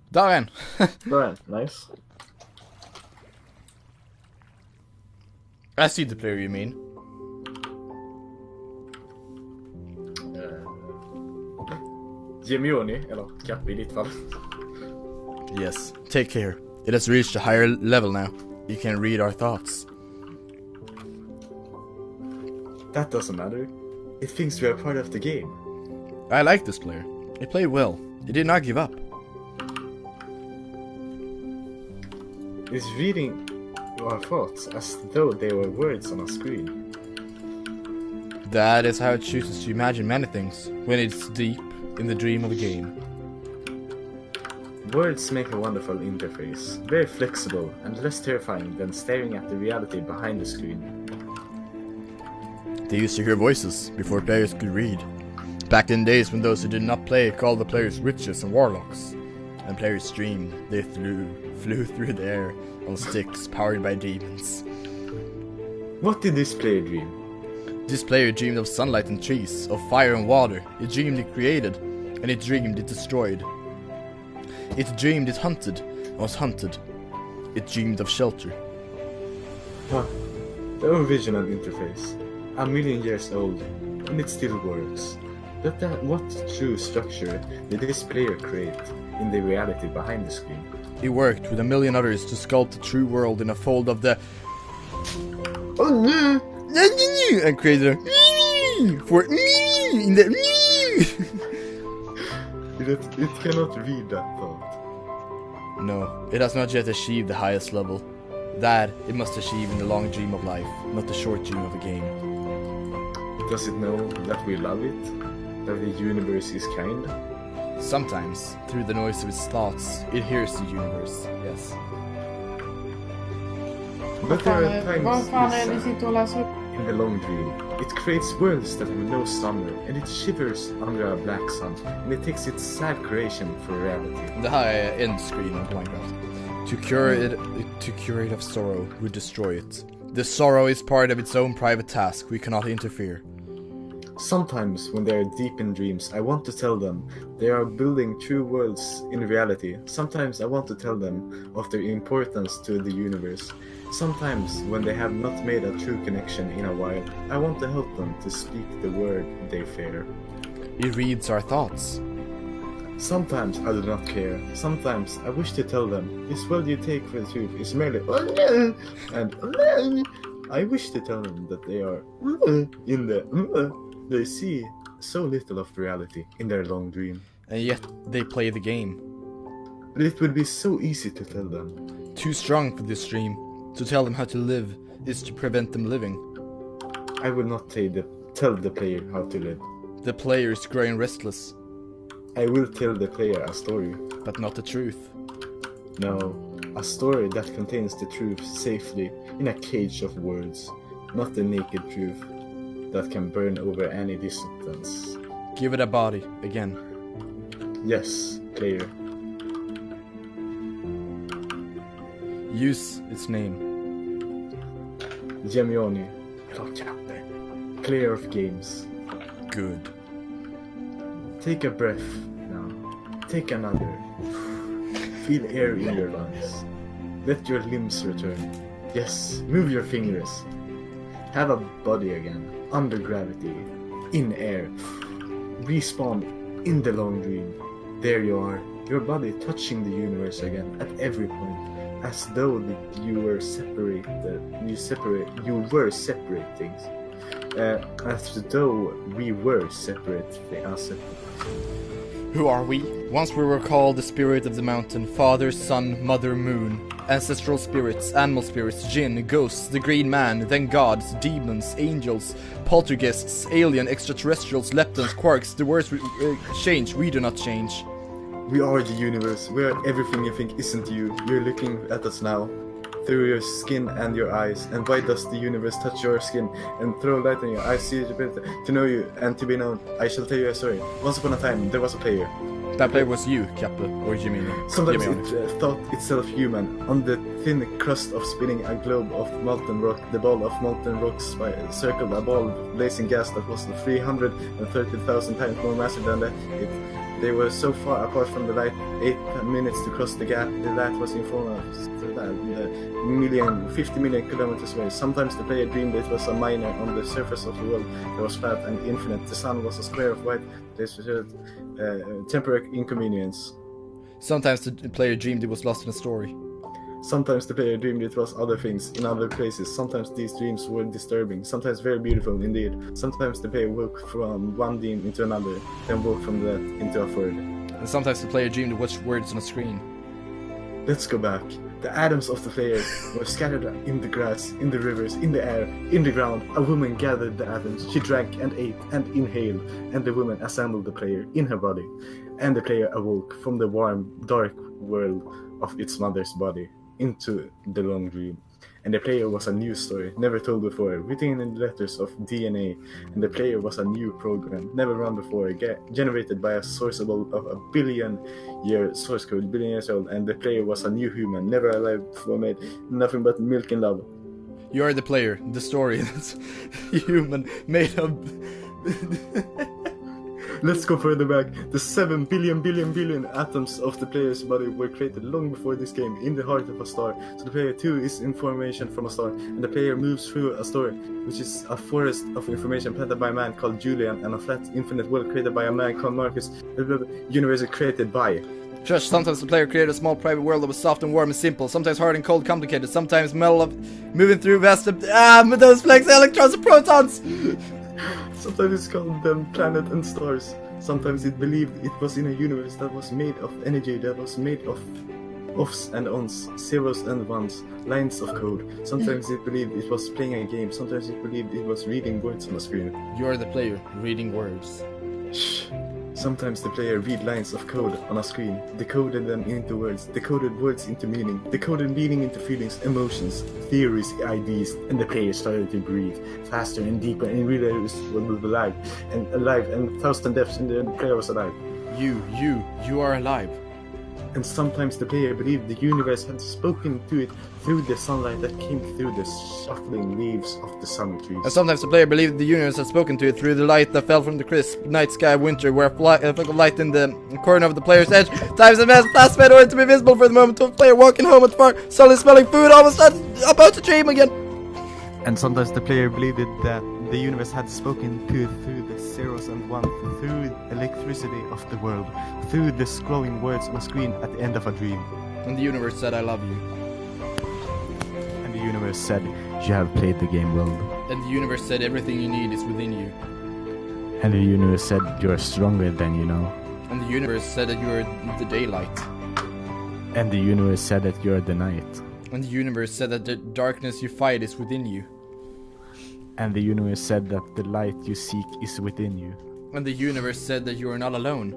Där är en! Right, nice. I see the player you mean. Gemini, eller Kappe i ditt fall. Yes, take care. It has reached a higher level now. You can read our thoughts. That doesn't matter. It thinks we are part of the game. I like this player. He played well. He did not give up. It's reading our thoughts as though they were words on a screen. That is how it chooses to imagine many things, when it's deep in the dream of a game. Words make a wonderful interface, very flexible and less terrifying than staring at the reality behind the screen. They used to hear voices before players could read. Back in days when those who did not play called the players witches and warlocks. And players dreamed they flew through the air on sticks powered by demons. What did this player dream? This player dreamed of sunlight and trees, of fire and water. It dreamed it created, and it dreamed it destroyed. It dreamed it hunted, and was hunted. It dreamed of shelter. Huh. The original interface. 1,000,000 years old, and it still works. But what true structure did this player create in the reality behind the screen? He worked with 1,000,000 others to sculpt the true world in a fold of the... Oh no! and created a... for... in the... It cannot read that thought. No, it has not yet achieved the highest level. That it must achieve in the long dream of life, not the short dream of a game. Does it know that we love it? That the universe is kind? Sometimes, through the noise of its thoughts, it hears the universe, yes. But there are Vad fan är det ni times sitter och läser upp? in the long dream, it creates worlds that have no summer, and it shivers under a black sun, and it takes its sad creation for reality. Det här är end screen of Minecraft. To cure it of sorrow would destroy it. The sorrow is part of its own private task. We cannot interfere. Sometimes, when they are deep in dreams, I want to tell them they are building true worlds in reality. Sometimes I want to tell them of their importance to the universe. Sometimes, when they have not made a true connection in a while, I want to help them to speak the word they fear. It reads our thoughts. Sometimes I do not care. Sometimes I wish to tell them this world you take for the truth is merely and I wish to tell them that they are in the they see so little of reality in their long dream. And yet, they play the game. But it would be so easy to tell them. Too strong for this dream. To tell them how to live is to prevent them living. I will not tell the player how to live. The player is growing restless. I will tell the player a story. But not the truth. No, a story that contains the truth safely in a cage of words. Not the naked truth that can burn over any distance. Give it a body, again. Yes, player. Use its name. Gemini, eller Kappe, player of games. Good. Take a breath now. Take another. Feel air in your lungs. Let your limbs return. Yes, move your fingers. Have a body again. Under gravity. In air. Respawn in the long dream. There you are. Your body touching the universe again at every point. As though you were separated. You were separate things. As though we were separate. Who are we? Once we were called the spirit of the mountain, father, sun, mother, moon, ancestral spirits, animal spirits, jinn, ghosts, the green man, then gods, demons, angels, poltergeists, alien, extraterrestrials, leptons, quarks. The words change, we do not change. We are the universe. We are everything you think isn't you. You're looking at us now. Through your skin and your eyes. And why does the universe touch your skin and throw light on you? I see to know you and to be known. I shall tell you a story. Once upon a time, there was a player. That player was you, Kappe, or Gemini. Sometimes it thought itself human. On the thin crust of spinning a globe of molten rock, the ball of molten rocks circled a ball of blazing gas that was 330,000 times more massive than it. They were so far apart from the light, 8 minutes to cross the gap. The light was informed of 50 million kilometers away. Sometimes the player dreamed it was a miner on the surface of the world that was flat and infinite. The sun was a square of white. This was temporary inconvenience. Sometimes the player dreamed he was lost in a story. Sometimes the player dreamed it was other things in other places. Sometimes these dreams were disturbing, sometimes very beautiful indeed. Sometimes the player woke from one dream into another, then woke from that into a third. And sometimes the player dreamed of which words on a screen. Let's go back. The atoms of the player were scattered in the grass, in the rivers, in the air, in the ground. A woman gathered the atoms. She drank and ate and inhaled, and the woman assembled the player in her body. And the player awoke from the warm, dark world of its mother's body into the long dream. And the player was a new story, never told before, written in the letters of DNA. And the player was a new program, never run before, generated by a source of a billion-year source code, billion years old. And the player was a new human, never alive before, made nothing but milk and love. You are the player, the story, that's human, made of... Let's go further back. The 7 billion atoms of the player's body were created long before this game, in the heart of a star. So the player too is information from a star, and the player moves through a story, which is a forest of information planted by a man called Julian, and a flat infinite world created by a man called Marcus. The universe is created by... Just sometimes the player created a small private world that was soft and warm and simple, sometimes hard and cold, complicated, sometimes metal of moving through vast with those flakes, electrons and protons. Sometimes it called them planet and stars. Sometimes it believed it was in a universe that was made of energy, that was made of offs and ons, zeros and ones, lines of code. Sometimes it believed it was playing a game. Sometimes it believed it was reading words on a screen. You are the player, reading words. Shh. Sometimes the player read lines of code on a screen, decoded them into words, decoded words into meaning, decoded meaning into feelings, emotions, theories, ideas, and the player started to breathe faster and deeper and realized what was alive, and 1,000 deaths, and the player was alive. You are alive. And sometimes the player believed the universe had spoken to it through the sunlight that came through the shuffling leaves of the sun trees. And sometimes the player believed the universe had spoken to it through the light that fell from the crisp night sky of winter, where a flick of light in the corner of the player's edge times the mass plasma in order to be visible for the moment of the player walking home at far, suddenly smelling food, almost about to dream again. And sometimes the player believed that the universe had spoken to it through the zeros and ones, through electricity of the world, through the scrolling words on a screen at the end of a dream. And the universe said, I love you. And the universe said, you have played the game well. And the universe said, everything you need is within you. And the universe said, you are stronger than you know. And the universe said that you are the daylight. And the universe said that you are the night. And the universe said that the darkness you fight is within you. And the universe said that the light you seek is within you. And the universe said that you are not alone.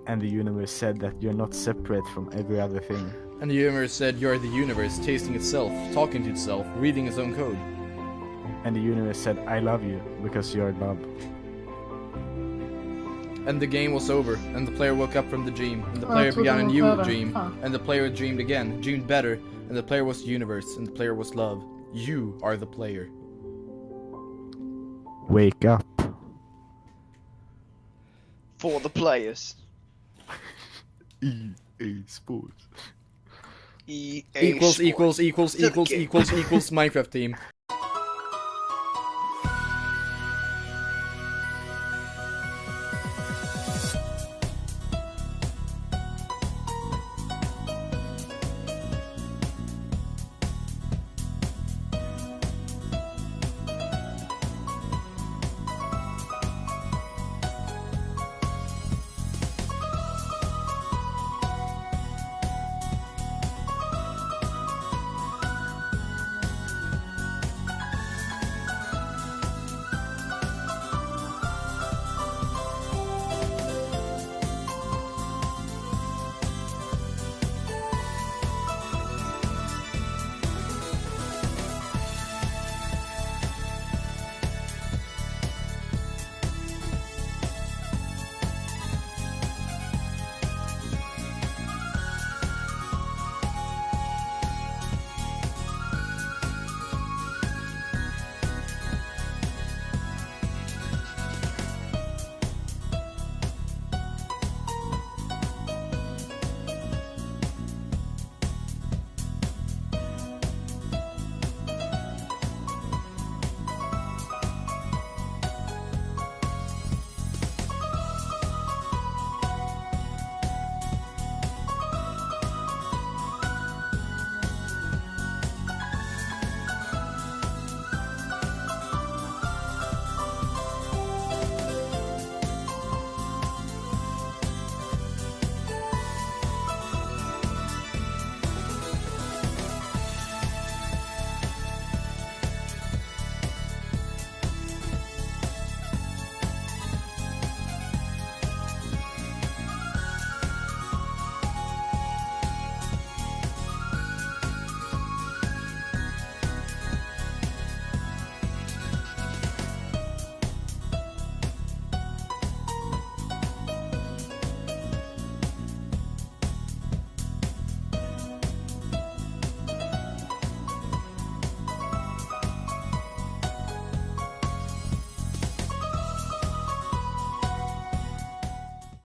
And the universe said that you're not separate from every other thing. And the universe said you are the universe, tasting itself, talking to itself, reading its own code. And the universe said, I love you, because you are love. And the game was over, and the player woke up from the dream, and the player began a new dream, and the player dreamed again, dreamed better, and the player was the universe, and the player was love. You are the player. Wake up. For the players. EA Sports. EA Equals Sports. Minecraft team.